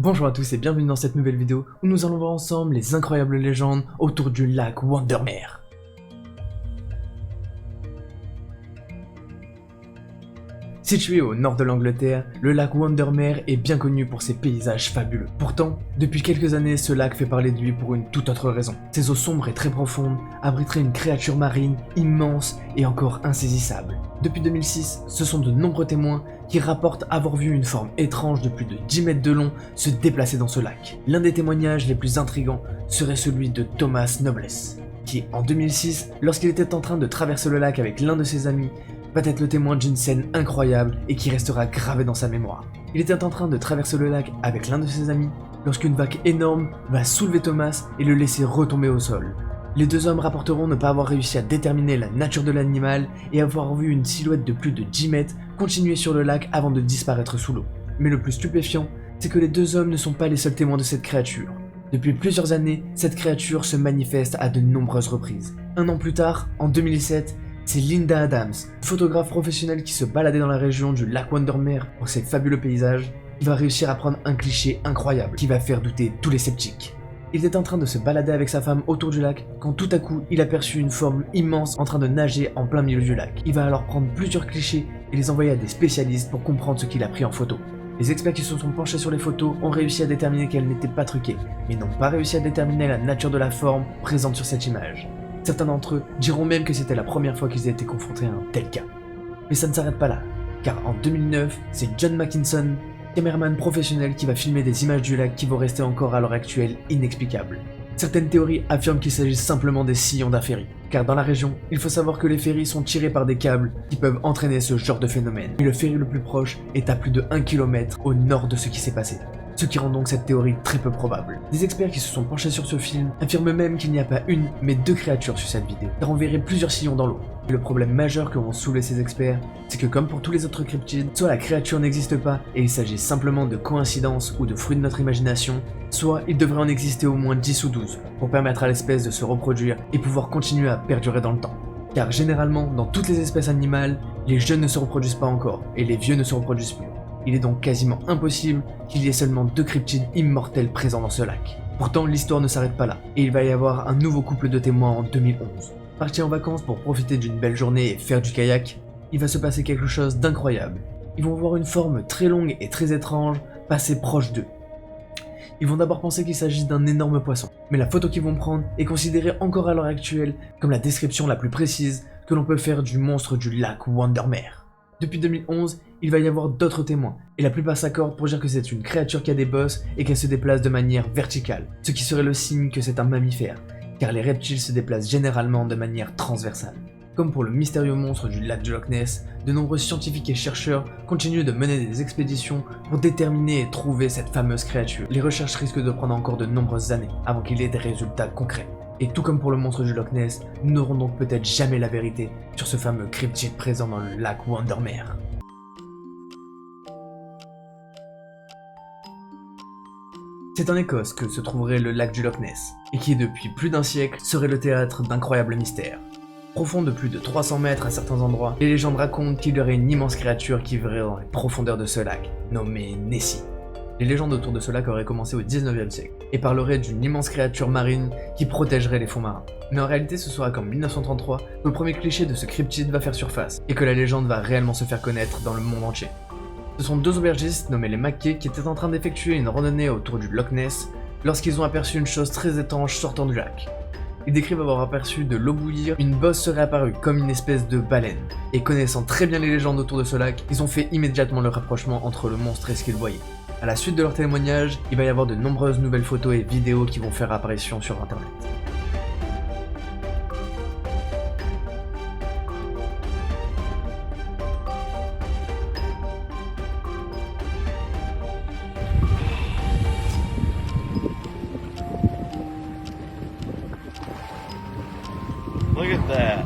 Bonjour à tous et bienvenue dans cette nouvelle vidéo où nous allons voir ensemble les incroyables légendes autour du lac Windermere. Situé au nord de l'Angleterre, le lac Windermere est bien connu pour ses paysages fabuleux. Pourtant, depuis quelques années, ce lac fait parler de lui pour une toute autre raison. Ses eaux sombres et très profondes abriteraient une créature marine immense et encore insaisissable. Depuis 2006, ce sont de nombreux témoins qui rapportent avoir vu une forme étrange de plus de 10 mètres de long se déplacer dans ce lac. L'un des témoignages les plus intrigants serait celui de Thomas Nobles, qui, en 2006, lorsqu'il était en train de traverser le lac avec l'un de ses amis, va être le témoin d'une scène incroyable et qui restera gravée dans sa mémoire. Il était en train de traverser le lac avec l'un de ses amis lorsqu'une vague énorme va soulever Thomas et le laisser retomber au sol. Les deux hommes rapporteront ne pas avoir réussi à déterminer la nature de l'animal et avoir vu une silhouette de plus de 10 mètres continuer sur le lac avant de disparaître sous l'eau. Mais le plus stupéfiant, c'est que les deux hommes ne sont pas les seuls témoins de cette créature. Depuis plusieurs années, cette créature se manifeste à de nombreuses reprises. Un an plus tard, en 2007, c'est Linda Adams, photographe professionnelle qui se baladait dans la région du lac Windermere pour ses fabuleux paysages, qui va réussir à prendre un cliché incroyable qui va faire douter tous les sceptiques. Il était en train de se balader avec sa femme autour du lac quand tout à coup il aperçut une forme immense en train de nager en plein milieu du lac. Il va alors prendre plusieurs clichés et les envoyer à des spécialistes pour comprendre ce qu'il a pris en photo. Les experts qui se sont penchés sur les photos ont réussi à déterminer qu'elles n'étaient pas truquées, mais n'ont pas réussi à déterminer la nature de la forme présente sur cette image. Certains d'entre eux diront même que c'était la première fois qu'ils étaient confrontés à un tel cas. Mais ça ne s'arrête pas là, car en 2009, c'est John Mackinson, caméraman professionnel qui va filmer des images du lac qui vont rester encore à l'heure actuelle inexplicables. Certaines théories affirment qu'il s'agit simplement des sillons d'un ferry, car dans la région, il faut savoir que les ferries sont tirés par des câbles qui peuvent entraîner ce genre de phénomène. Mais le ferry le plus proche est à plus de 1 km au nord de ce qui s'est passé. Ce qui rend donc cette théorie très peu probable. Des experts qui se sont penchés sur ce film affirment même qu'il n'y a pas une, mais deux créatures sur cette vidéo, car on verrait plusieurs sillons dans l'eau. Et le problème majeur que vont soulever ces experts, c'est que comme pour tous les autres cryptides, soit la créature n'existe pas et il s'agit simplement de coïncidences ou de fruits de notre imagination, soit il devrait en exister au moins 10 ou 12 pour permettre à l'espèce de se reproduire et pouvoir continuer à perdurer dans le temps. Car généralement, dans toutes les espèces animales, les jeunes ne se reproduisent pas encore et les vieux ne se reproduisent plus. Il est donc quasiment impossible qu'il y ait seulement deux cryptides immortels présents dans ce lac. Pourtant, l'histoire ne s'arrête pas là, et il va y avoir un nouveau couple de témoins en 2011. Partis en vacances pour profiter d'une belle journée et faire du kayak, il va se passer quelque chose d'incroyable. Ils vont voir une forme très longue et très étrange passer proche d'eux. Ils vont d'abord penser qu'il s'agit d'un énorme poisson, mais la photo qu'ils vont prendre est considérée encore à l'heure actuelle comme la description la plus précise que l'on peut faire du monstre du lac Windermere. Depuis 2011, il va y avoir d'autres témoins, et la plupart s'accordent pour dire que c'est une créature qui a des bosses et qu'elle se déplace de manière verticale, ce qui serait le signe que c'est un mammifère, car les reptiles se déplacent généralement de manière transversale. Comme pour le mystérieux monstre du lac du Loch Ness, de nombreux scientifiques et chercheurs continuent de mener des expéditions pour déterminer et trouver cette fameuse créature. Les recherches risquent de prendre encore de nombreuses années avant qu'il y ait des résultats concrets. Et tout comme pour le monstre du Loch Ness, nous n'aurons donc peut-être jamais la vérité sur ce fameux cryptide présent dans le lac Windermere. C'est en Écosse que se trouverait le lac du Loch Ness, et qui depuis plus d'un siècle serait le théâtre d'incroyables mystères. Profond de plus de 300 mètres à certains endroits, les légendes racontent qu'il y aurait une immense créature qui vivrait dans les profondeurs de ce lac, nommée Nessie. Les légendes autour de ce lac auraient commencé au 19e siècle, et parleraient d'une immense créature marine qui protégerait les fonds marins. Mais en réalité ce sera qu'en 1933 que le premier cliché de ce cryptide va faire surface, et que la légende va réellement se faire connaître dans le monde entier. Ce sont deux aubergistes nommés les Mackay qui étaient en train d'effectuer une randonnée autour du Loch Ness lorsqu'ils ont aperçu une chose très étrange sortant du lac. Ils décrivent avoir aperçu de l'eau bouillir, une bosse serait apparue comme une espèce de baleine. Et connaissant très bien les légendes autour de ce lac, ils ont fait immédiatement le rapprochement entre le monstre et ce qu'ils voyaient. À la suite de leur témoignage, il va y avoir de nombreuses nouvelles photos et vidéos qui vont faire apparition sur internet. Look at that.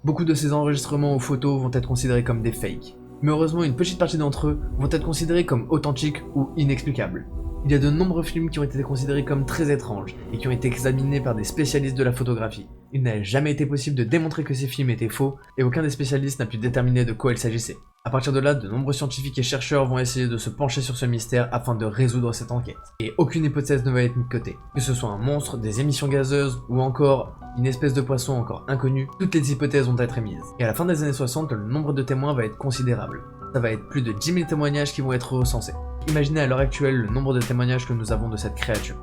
Beaucoup de ces enregistrements ou photos vont être considérés comme des fakes. Mais heureusement, une petite partie d'entre eux vont être considérés comme authentiques ou inexplicables. Il y a de nombreux films qui ont été considérés comme très étranges et qui ont été examinés par des spécialistes de la photographie. Il n'a jamais été possible de démontrer que ces films étaient faux et aucun des spécialistes n'a pu déterminer de quoi il s'agissait. À partir de là, de nombreux scientifiques et chercheurs vont essayer de se pencher sur ce mystère afin de résoudre cette enquête. Et aucune hypothèse ne va être mise de côté. Que ce soit un monstre, des émissions gazeuses ou encore une espèce de poisson encore inconnue, toutes les hypothèses vont être émises. Et à la fin des années 60, le nombre de témoins va être considérable. Ça va être plus de 10 000 témoignages qui vont être recensés. Imaginez à l'heure actuelle le nombre de témoignages que nous avons de cette créature.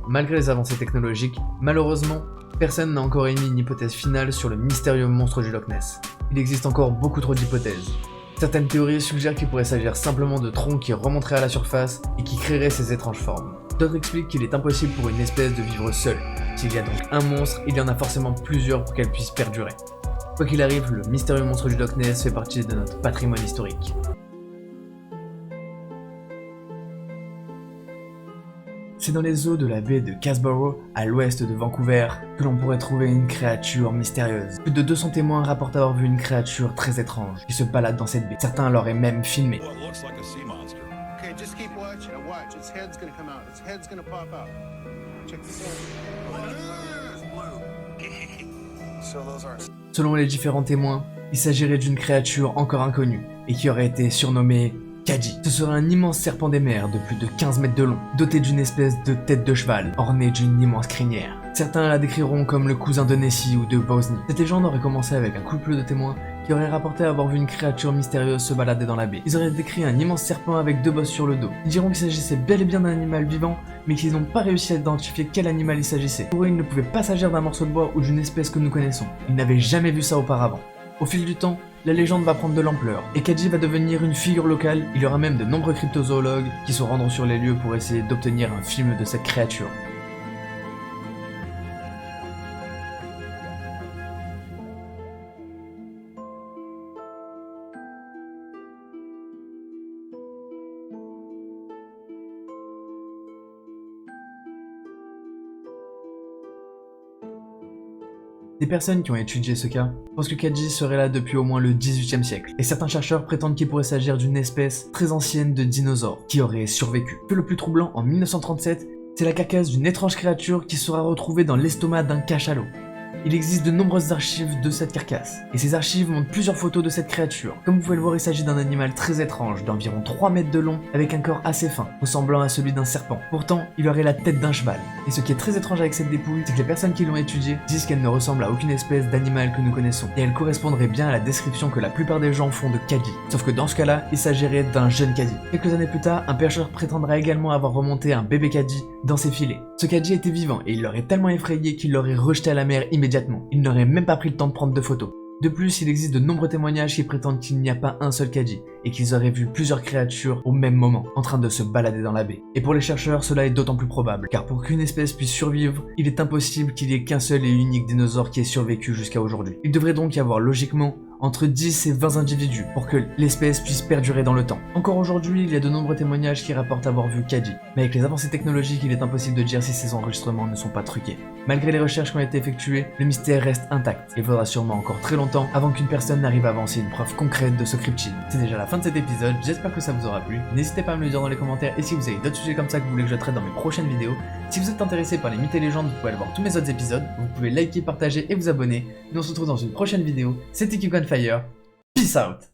Malgré les avancées technologiques, malheureusement, personne n'a encore émis une hypothèse finale sur le mystérieux monstre du Loch Ness. Il existe encore beaucoup trop d'hypothèses. Certaines théories suggèrent qu'il pourrait s'agir simplement de troncs qui remonteraient à la surface et qui créeraient ces étranges formes. D'autres expliquent qu'il est impossible pour une espèce de vivre seule. S'il y a donc un monstre, il y en a forcément plusieurs pour qu'elle puisse perdurer. Quoi qu'il arrive, le mystérieux monstre du Loch Ness fait partie de notre patrimoine historique. C'est dans les eaux de la baie de Casborough, à l'ouest de Vancouver, que l'on pourrait trouver une créature mystérieuse. Plus de 200 témoins rapportent avoir vu une créature très étrange qui se balade dans cette baie. Certains l'auraient même filmé. Okay, just keep watching and watch. Its head's gonna come out. Its head's gonna pop out. Check this out. Selon les différents témoins, il s'agirait d'une créature encore inconnue et qui aurait été surnommée Kadji. Ce serait un immense serpent des mers de plus de 15 mètres de long, doté d'une espèce de tête de cheval, ornée d'une immense crinière. Certains la décriront comme le cousin de Nessie ou de Bosnie. Cette légende aurait commencé avec un couple de témoins qui auraient rapporté avoir vu une créature mystérieuse se balader dans la baie. Ils auraient décrit un immense serpent avec deux bosses sur le dos. Ils diront qu'il s'agissait bel et bien d'un animal vivant, mais qu'ils n'ont pas réussi à identifier quel animal il s'agissait. Pour eux, il ne pouvait pas s'agir d'un morceau de bois ou d'une espèce que nous connaissons. Ils n'avaient jamais vu ça auparavant. Au fil du temps, la légende va prendre de l'ampleur, et Kadji va devenir une figure locale. Il y aura même de nombreux cryptozoologues qui se rendront sur les lieux pour essayer d'obtenir un film de cette créature. Des personnes qui ont étudié ce cas pensent que Kadji serait là depuis au moins le XVIIIe siècle, et certains chercheurs prétendent qu'il pourrait s'agir d'une espèce très ancienne de dinosaures qui aurait survécu. Le plus troublant, en 1937, c'est la carcasse d'une étrange créature qui sera retrouvée dans l'estomac d'un cachalot. Il existe de nombreuses archives de cette carcasse, et ces archives montrent plusieurs photos de cette créature. Comme vous pouvez le voir, il s'agit d'un animal très étrange, d'environ 3 mètres de long, avec un corps assez fin, ressemblant à celui d'un serpent. Pourtant, il aurait la tête d'un cheval. Et ce qui est très étrange avec cette dépouille, c'est que les personnes qui l'ont étudiée disent qu'elle ne ressemble à aucune espèce d'animal que nous connaissons, et elle correspondrait bien à la description que la plupart des gens font de Kadji. Sauf que dans ce cas-là, il s'agirait d'un jeune Kadji. Quelques années plus tard, un pêcheur prétendra également avoir remonté un bébé Kadji dans ses filets. Ce Kadji était vivant, et il l'aurait tellement effrayé qu'il l'aurait rejeté à la mer immédiatement. Il n'aurait même pas pris le temps de prendre de photos. De plus, il existe de nombreux témoignages qui prétendent qu'il n'y a pas un seul Kadji, et qu'ils auraient vu plusieurs créatures au même moment, en train de se balader dans la baie. Et pour les chercheurs, cela est d'autant plus probable, car pour qu'une espèce puisse survivre, il est impossible qu'il y ait qu'un seul et unique dinosaure qui ait survécu jusqu'à aujourd'hui. Il devrait donc y avoir logiquement entre 10 et 20 individus pour que l'espèce puisse perdurer dans le temps. Encore aujourd'hui, il y a de nombreux témoignages qui rapportent avoir vu Kadji, mais avec les avancées technologiques, il est impossible de dire si ces enregistrements ne sont pas truqués. Malgré les recherches qui ont été effectuées, le mystère reste intact. Il faudra sûrement encore très longtemps avant qu'une personne n'arrive à avancer une preuve concrète de ce cryptide. C'est déjà la fin de cet épisode, j'espère que ça vous aura plu. N'hésitez pas à me le dire dans les commentaires et si vous avez d'autres sujets comme ça que vous voulez que je traite dans mes prochaines vidéos. Si vous êtes intéressé par les mythes et légendes, vous pouvez aller voir tous mes autres épisodes, vous pouvez liker, partager et vous abonner. Nous on se retrouve dans une prochaine vidéo. C'était Quick on Fire, peace out.